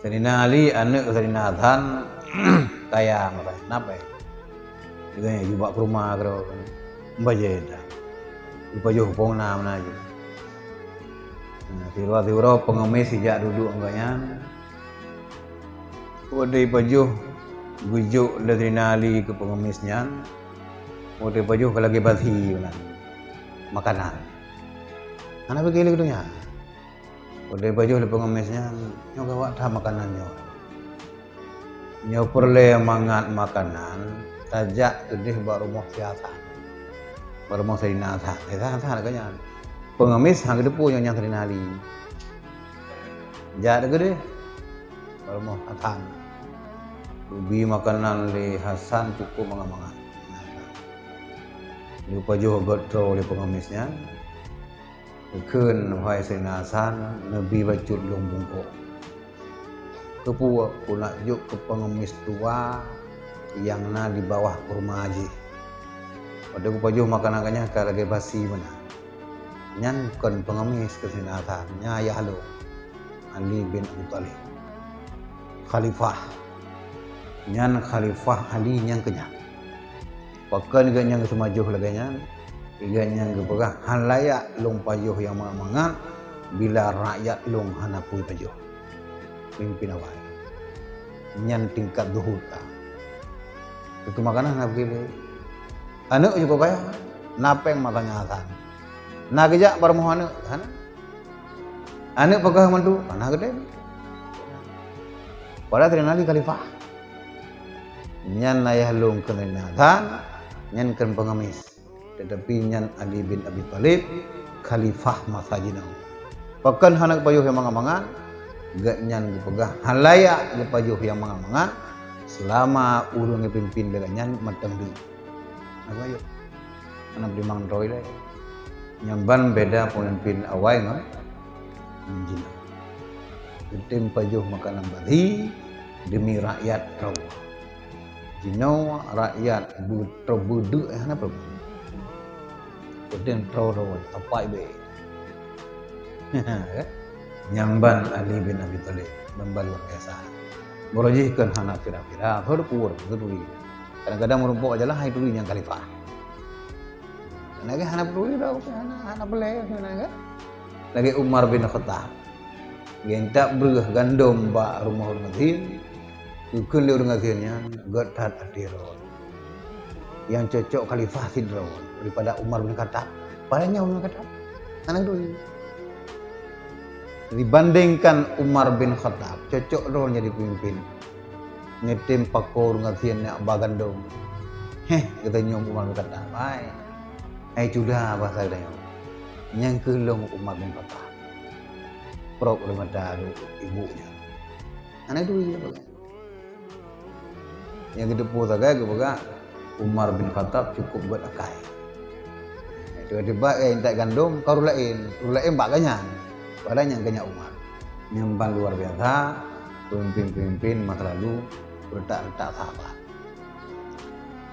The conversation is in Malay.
Sayyidina Ali anak Sayyidina Hasan kaya makanya kenapa ya? Dia juga ke rumah karo mbaje dah. Lupa jo pong na aja. Tiru-tiru pengemis sejak duduk enggaknya. Udah baju gujuk dari Ali ke pengemisnya. Udah baju ke lagi bathi makanan. Anak begini gitunya. Udah baju le pengemisnya nyo gawak dah makanannya. Nyo perle mangat makanan tajak gedih baru mau siasa. Baru mau Sayyidina Hasan. Hasan kanya. Pengemis hang gede punya yang Sayyidina Ali. Jadi gede. Baru mau Hasan. Ubi makanan le Hasan cukup mangan-mangan. Lupa juga gotro le pengemisnya. Keun wahai Sayyidina Hasan Nabi bacut long bungkuk. Kepuak pula juk ke pengemis tua yang na di bawah kurma haji. Pada kupajuh makan-makannya ke lagi basi mana. Nyan kon pengemis ke Sayyidina Hasan nya ayah lo Ali bin Abi Thalib. Khalifah. Nyan Khalifah Ali nyang kenyang. Pakan gak nyang semajuh laganya. Iga nyang gepegah han layak long pajuh yang mangan bila rakyat long hanapui pajuh. Pimpin awal. Nyan tingkat zuhud ka. Itu makanan nak pilih. Anak juga kaya. Napeng makanya Hasan. Nak kejak baru mau anak. Anak pegah mantu. Anak gede. Pada terinali khalifah. Nyan ayah long kena Hasan. Nyan kan pengemis. Tetapi nyan Ali bin Abi Thalib khalifah masa jinau. Pakan hanak payuh yang mangan-mangan gak nyan gepegah halaya gepayuh yang mangan-mangan selama urung pimpin dengan nyan matang di. Apa yuk? Anak di mangroy le. Nyamban beda pemimpin awai ngam jinau. Getem payuh makanan badhi demi rakyat rau. Jinau rakyat budu apa? Kemudian terlalu tapai be. Nyamban Ali bin Abi Thalib membal luar biasa. Merojihkan hana fira-fira, berpur, berduri. Kadang-kadang merumpuk aja lah hai duri yang khalifah. Lagi hana berduri dah, hana boleh, kan? Lagi Umar bin Khattab. Gentak berah gandum ba rumah ngatin. Kukun dia ngatinnya gatat adirol. Yang cocok khalifah sidro daripada Umar bin Khattab. Padanya Umar bin Khattab anak dulu. Dibandingkan Umar bin Khattab cocok roh jadi pemimpin. Ngetim pakor ngasian nak bagandong. Katanya Umar bin Khattab. Hai sudah bahasa katanya. Yang kelong Umar bin Khattab. Prok daripada ibunya. Anak dulu gitu bagai. Yang kedepu sagai kebaga Umar bin Khattab cukup buat akai. Tiba-tiba tak gandum kau rulain bak ganyan. Padahal yang ganyak Umar. Nyembang luar biasa, pemimpin-pemimpin masa lalu bertak-tak sahabat.